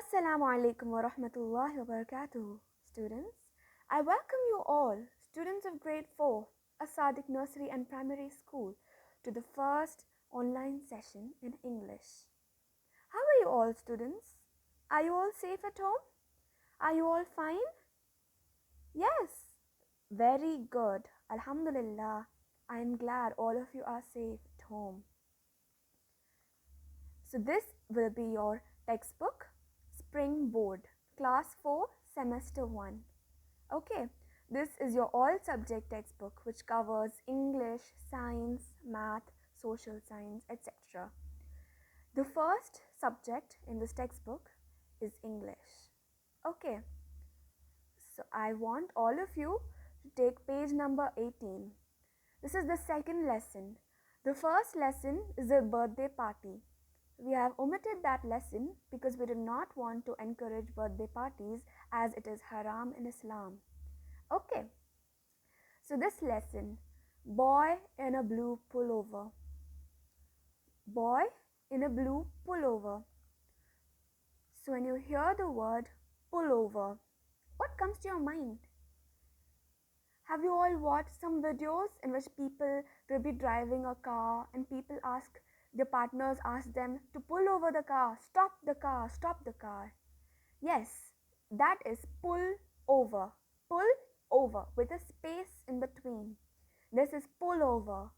Assalamu alaikum wa rahmatullahi wa barakatuh, students. I welcome you all, students of grade 4, As-Sadiq Nursery and Primary School, to the first online session in English. How are you all, students? Are you all safe at home? Are you all fine? Yes, very good. Alhamdulillah. I am glad all of you are safe at home. So, this will be your textbook, Springboard, Class 4, Semester 1. Okay, this is your all subject textbook which covers English, science, math, social science, etc. The first subject in this textbook is English. Okay, so I want all of you to take page number 18. This is the second lesson. The first lesson is a birthday party. We have omitted that lesson because we do not want to encourage birthday parties as it is haram in Islam. Okay, so this lesson, boy in a blue pullover. Boy in a blue pullover. So when you hear the word pullover, what comes to your mind? Have you all watched some videos in which people will be driving a car and people ask, their partners ask them to pull over the car, stop the car, stop the car. Yes, that is pull over. Pull over with a space in between. This is pull over.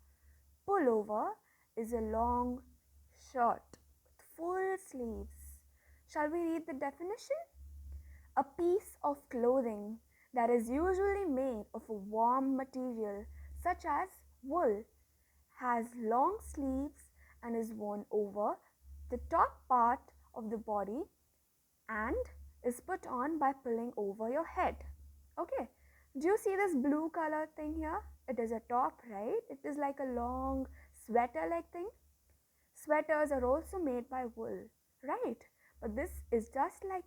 Pull over is a long shirt with full sleeves. Shall we read the definition? A piece of clothing that is usually made of a warm material such as wool, has long sleeves and is worn over the top part of the body and is put on by pulling over your head. Okay, do you see this blue color thing here? It is a top, right? It is like a long sweater like thing. Sweaters are also made by wool, right? But this is just like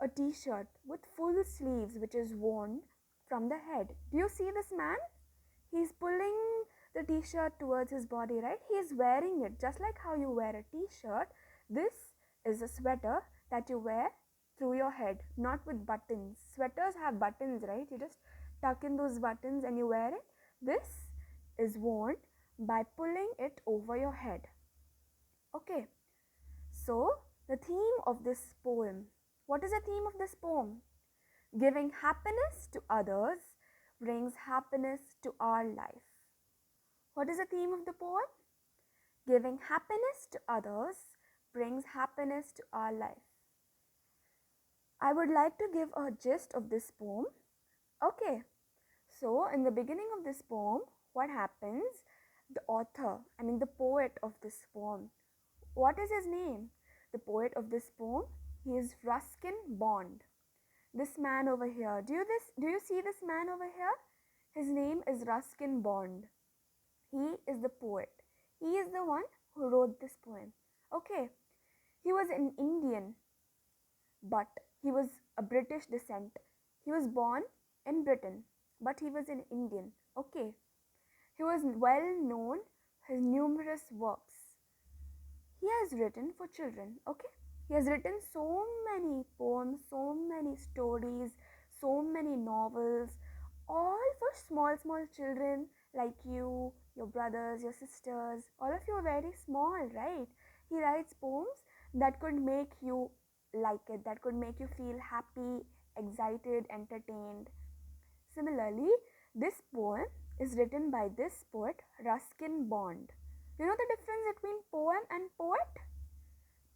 a t-shirt with full sleeves which is worn from the head. Do you see this man? He's pulling the t-shirt towards his body, right? He's wearing it just like how you wear a t-shirt. This is a sweater that you wear through your head, not with buttons. Sweaters have buttons, right? You just tuck in those buttons and you wear it. This is worn by pulling it over your head. Okay, so the theme of this poem, what is the theme of this poem? Giving happiness to others brings happiness to our life. What is the theme of the poem? Giving happiness to others brings happiness to our life. I would like to give a gist of this poem. Okay, so in the beginning of this poem, what happens? The author, the poet of this poem, what is his name? The poet of this poem, he is Ruskin Bond. This man over here, do you see this man over here? His name is Ruskin Bond. He is the poet. He is the one who wrote this poem. Okay, he was an Indian, but he was a British descent. He was born in Britain, but he was an Indian. Okay, he was well known his numerous works. He has written for children. Okay, he has written so many poems, so many stories, so many novels, all for small children like you, your brothers, your sisters. All of you are very small, right? He writes poems that could make you like it, that could make you feel happy, excited, entertained. Similarly, this poem is written by this poet Ruskin Bond. You know the difference between poem and poet?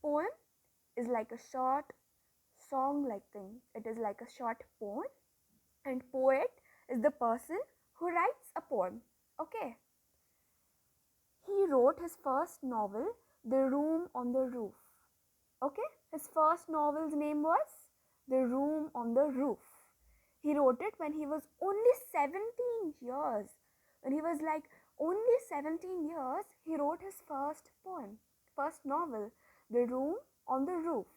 Poem is like a short song like thing. It is like a short poem, and poet is the person who writes a poem. Okay. He wrote his first novel, The Room on the Roof. Okay, his first novel's name was The Room on the Roof. He wrote it when he was only 17 years. When he was like only 17 years, he wrote his first poem, first novel, The Room on the Roof.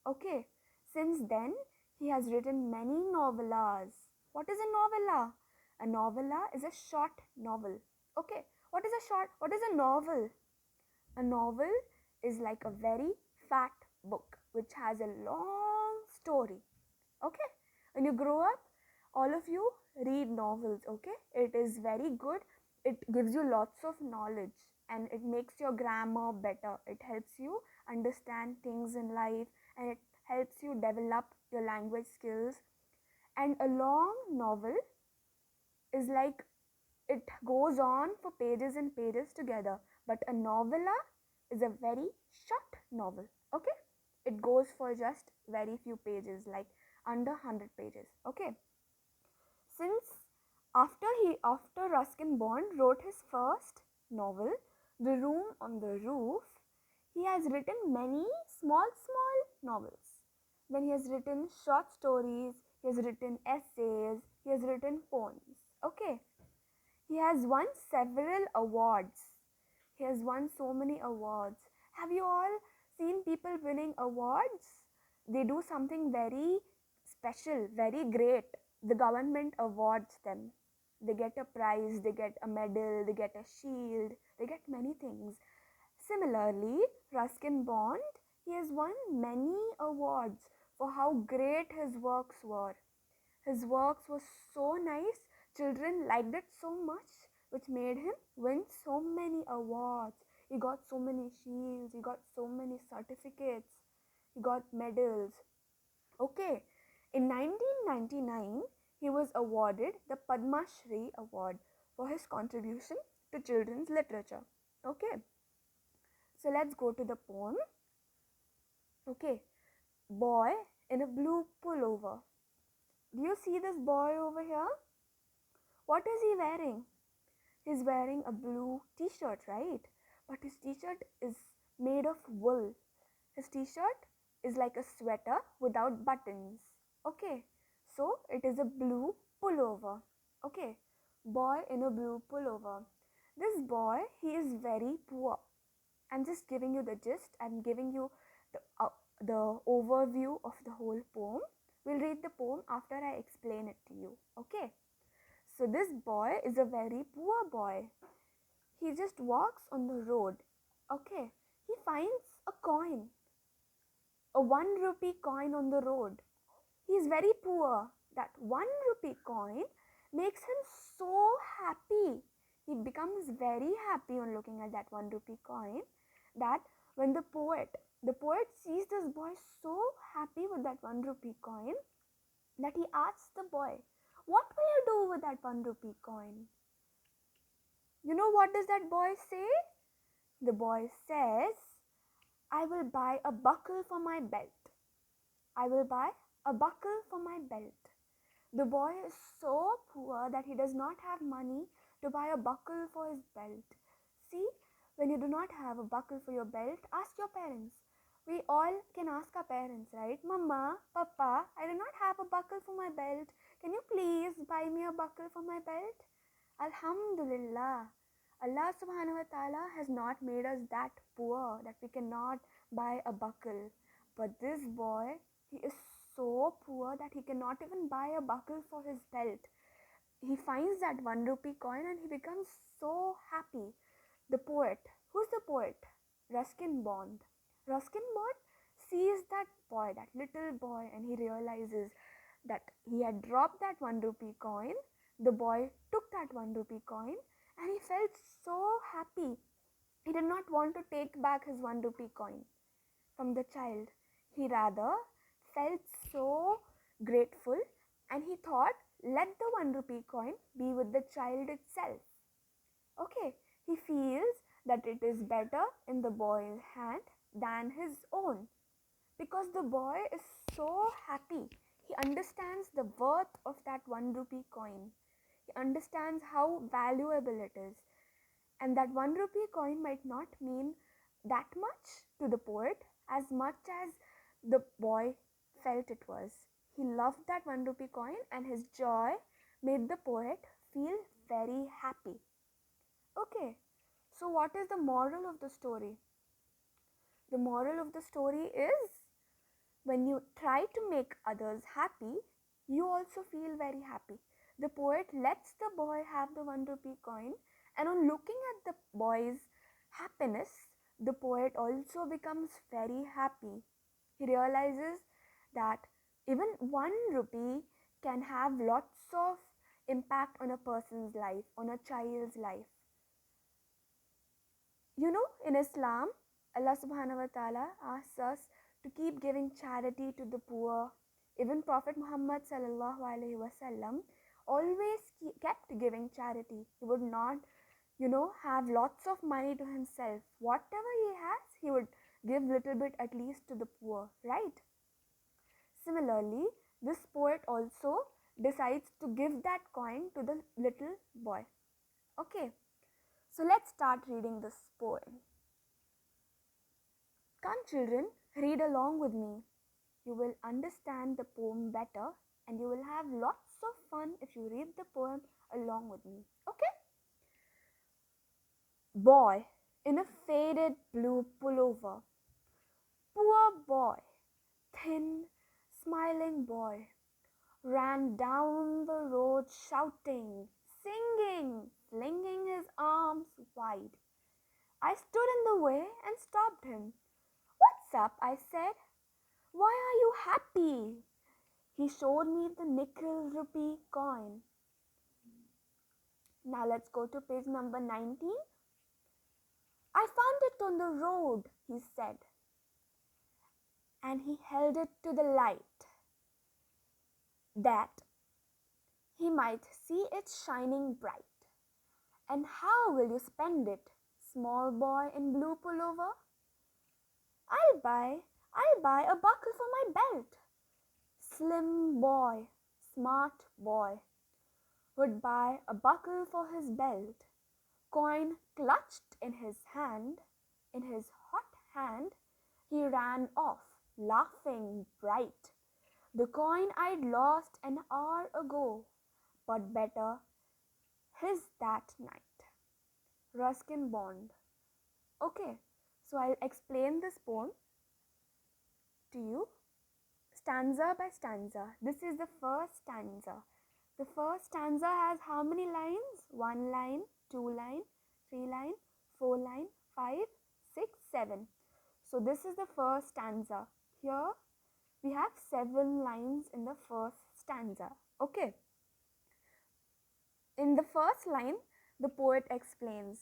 Okay, since then, he has written many novellas. What is a novella? A novella is a short novel. Okay, what is a novel? A novel is like a very fat book which has a long story. Okay, when you grow up, all of you read novels. Okay, it is very good. It gives you lots of knowledge and it makes your grammar better. It helps you understand things in life and it helps you develop your language skills. And a long novel is like it goes on for pages and pages together, but a novella is a very short novel. Okay, it goes for just very few pages, like under 100 pages. Okay, since after Ruskin Bond wrote his first novel, The Room on the Roof, he has written many small novels. Then he has written short stories, he has written essays, he has written poems. Okay, he has won several awards. He has won so many awards. Have you all seen people winning awards? They do something very special, very great. The government awards them. They get a prize, they get a medal, they get a shield, they get many things. Similarly, Ruskin Bond, he has won many awards for how great his works were. His works were so nice, children liked it so much, which made him win so many awards. He got so many shields, he got so many certificates, he got medals. Okay, in 1999, he was awarded the Padma Shri Award for his contribution to children's literature. Okay, so let's go to the poem. Okay, boy in a blue pullover. Do you see this boy over here? What is he wearing? He's wearing a blue t-shirt, right? But his t-shirt is made of wool. His t-shirt is like a sweater without buttons. Okay, so it is a blue pullover. Okay, boy in a blue pullover. This boy, he is very poor. I'm just giving you the gist. I'm giving you the overview of the whole poem. We'll read the poem after I explain it to you. Okay. So this boy is a very poor boy. He just walks on the road. Okay. He finds a coin, a 1 rupee coin on the road. He is very poor. That 1 rupee coin makes him so happy. He becomes very happy on looking at that 1 rupee coin, that when the poet sees this boy so happy with that 1 rupee coin, that he asks the boy, what will you do with that 1 rupee coin? You know what does that boy say? The boy says, I will buy a buckle for my belt. I will buy a buckle for my belt. The boy is so poor that he does not have money to buy a buckle for his belt. See, when you do not have a buckle for your belt, ask your parents. We all can ask our parents, right? Mama, Papa, I do not have a buckle for my belt. Can you please buy me a buckle for my belt? Alhamdulillah. Allah subhanahu wa ta'ala has not made us that poor that we cannot buy a buckle. But this boy, he is so poor that he cannot even buy a buckle for his belt. He finds that 1 rupee coin and he becomes so happy. The poet, who's the poet? Ruskin Bond. Ruskin Bond sees that boy, that little boy, and he realizes that he had dropped that 1 rupee coin. The boy took that 1 rupee coin and he felt so happy. He did not want to take back his 1 rupee coin from the child. He rather felt so grateful and he thought, let the 1 rupee coin be with the child itself. Okay, he feels that it is better in the boy's hand than his own because the boy is so happy. He understands the worth of that 1 rupee coin. He understands how valuable it is. And that 1 rupee coin might not mean that much to the poet as much as the boy felt it was. He loved that 1 rupee coin and his joy made the poet feel very happy. Okay, so what is the moral of the story? The moral of the story is when you try to make others happy, you also feel very happy. The poet lets the boy have the 1 rupee coin, and on looking at the boy's happiness, the poet also becomes very happy. He realizes that Even 1 rupee can have lots of impact on a person's life, on a child's life. You know, in Islam, Allah subhanahu wa ta'ala asks us to keep giving charity to the poor. Even Prophet Muhammad sallallahu alaihi wasallam always kept giving charity. He would not, have lots of money to himself. Whatever he has, he would give little bit at least to the poor, right? Similarly, this poet also decides to give that coin to the little boy. Okay, so let's start reading this poem. Come, children, read along with me. You will understand the poem better and you will have lots of fun if you read the poem along with me. Okay? Boy in a faded blue pullover. Poor boy, thin, smiling boy, ran down the road shouting, singing, flinging his arms wide. I stood in the way and stopped him. What's up? I said. Why are you happy? He showed me the nickel rupee coin. Now let's go to page number 19. I found it on the road, he said. And he held it to the light that he might see it shining bright. And how will you spend it, small boy in blue pullover? I'll buy a buckle for my belt. Slim boy, smart boy, would buy a buckle for his belt. Coin clutched in his hot hand, he ran off, laughing bright. The coin I'd lost an hour ago, but better his that night. Ruskin Bond. Okay, so I'll explain this poem to you stanza by stanza. This is the first stanza. The first stanza has how many lines? 1 line, 2 line, 3 line, 4 line, 5, 6, 7. So this is the first stanza. Here we have 7 lines in the first stanza. Okay. In the first line, the poet explains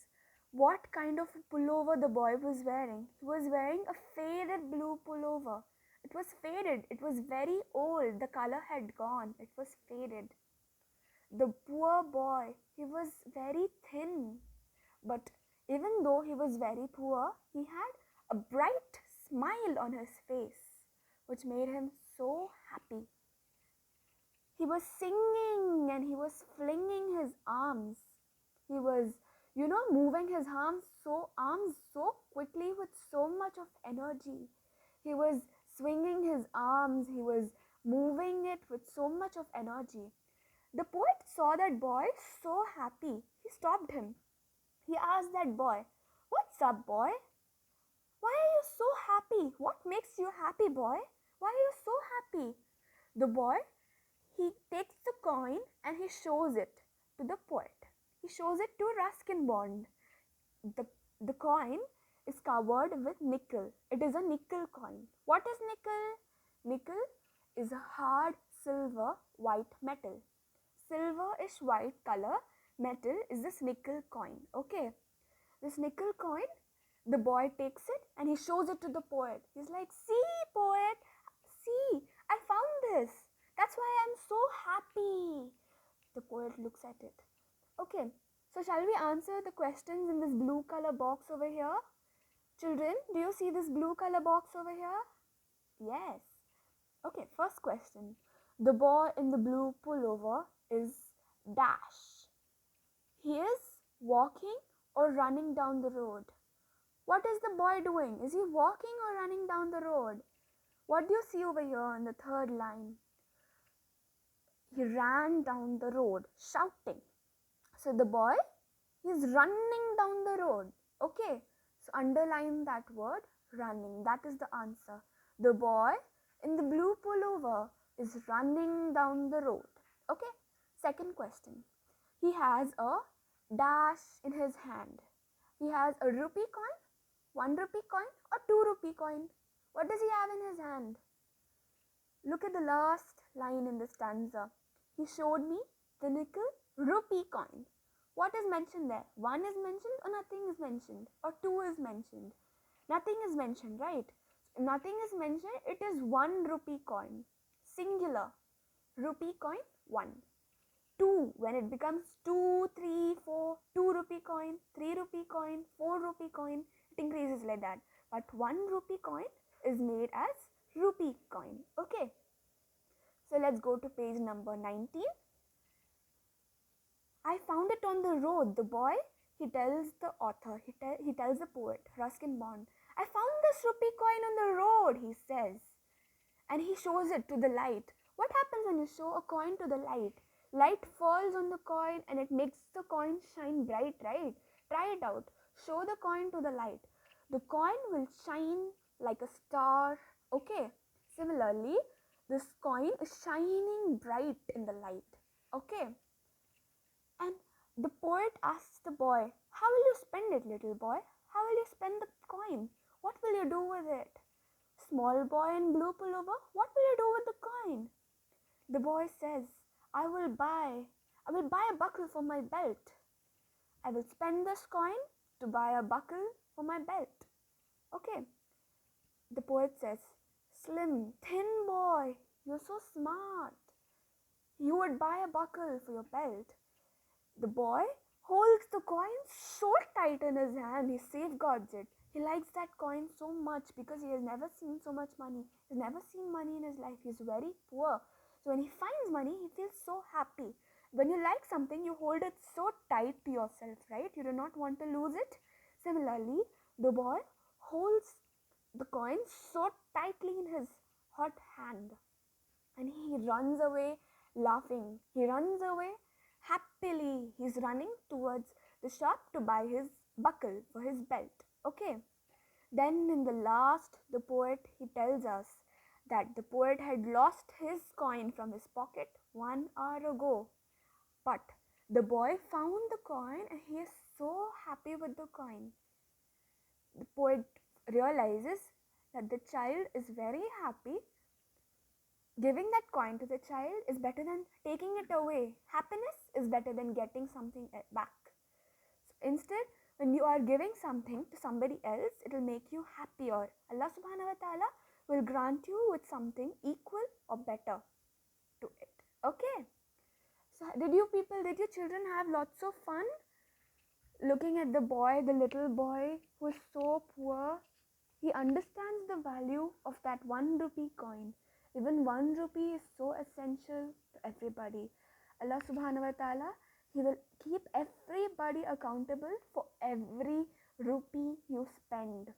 what kind of pullover the boy was wearing. He was wearing a faded blue pullover. It was faded. It was very old. The color had gone. It was faded. The poor boy, he was very thin. But even though he was very poor, he had a bright smile on his face, which made him so happy. He was singing and he was flinging his arms. He was, moving his arms so quickly with so much of energy. He was swinging his arms. He was moving it with so much of energy. The poet saw that boy so happy. He stopped him. He asked that boy, "What's up, boy? Why are you so happy? What makes you happy, boy? Why are you so happy?" The boy, he takes the coin and he shows it to the poet. He shows it to Ruskin Bond. The coin is covered with nickel. It is a nickel coin. What is nickel? Nickel is a hard silver white metal. Silverish white color metal is this nickel coin. Okay. This nickel coin, the boy takes it and he shows it to the poet. He's like, "See, poet, see, I found this. That's why I'm so happy." The poet looks at it. Okay, so shall we answer the questions in this blue color box over here? Children, do you see this blue color box over here? Yes. Okay, first question. The boy in the blue pullover is dash. He is walking or running down the road. What is the boy doing? Is he walking or running down the road? What do you see over here in the third line? He ran down the road shouting. So the boy is running down the road. Okay, so underline that word, running. That is the answer. The boy in the blue pullover is running down the road. Okay, second question. He has a dash in his hand. He has a rupee coin, 1 rupee coin or 2 rupee coin. What does he have in his hand? Look at the last line in the stanza. He showed me the nickel rupee coin. What is mentioned there? One is mentioned or nothing is mentioned? Or two is mentioned? Nothing is mentioned, right? Nothing is mentioned. It is 1 rupee coin. Singular. Rupee coin 1. 2, when it becomes 2, 3, 4, 2 rupee coin, 3 rupee coin, 4 rupee coin, it increases like that. But 1 rupee coin is made as rupee coin. Okay. So let's go to page number 19. I found it on the road. The boy, he tells the author, he tells the poet, Ruskin Bond, I found this rupee coin on the road, he says. And he shows it to the light. What happens when you show a coin to the light? Light falls on the coin and it makes the coin shine bright, right? Try it out. Show the coin to the light. The coin will shine like a star. Okay. Similarly, this coin is shining bright in the light. Okay. And the poet asks the boy, how will you spend it, little boy? How will you spend the coin? What will you do with it? Small boy in blue pullover, what will you do with the coin? The boy says, I will buy a buckle for my belt. I will spend this coin to buy a buckle for my belt. Okay. The poet says, slim, thin boy, you're so smart. You would buy a buckle for your belt. The boy holds the coin so tight in his hand, he safeguards it. He likes that coin so much because he has never seen so much money. He's never seen money in his life. He's very poor. So when he finds money, he feels so happy. When you like something, you hold it so tight to yourself, right? You do not want to lose it. Similarly, the boy holds the coin so tightly in his hot hand and he runs away laughing. He runs away happily. He's running towards the shop to buy his buckle for his belt. Okay. Then in the last, the poet, he tells us that the poet had lost his coin from his pocket 1 hour ago. But the boy found the coin and he is so happy with the coin. The poet realizes that the child is very happy. Giving that coin to the child is better than taking it away. Happiness is better than getting something back. So instead, when you are giving something to somebody else, it will make you happier. Allah subhanahu wa ta'ala will grant you with something equal or better to it. Okay. So did your children have lots of fun looking at the boy, the little boy who is so poor? He understands the value of that 1 rupee coin. Even 1 rupee is so essential to everybody. Allah subhanahu wa ta'ala, He will keep everybody accountable for every rupee you spend.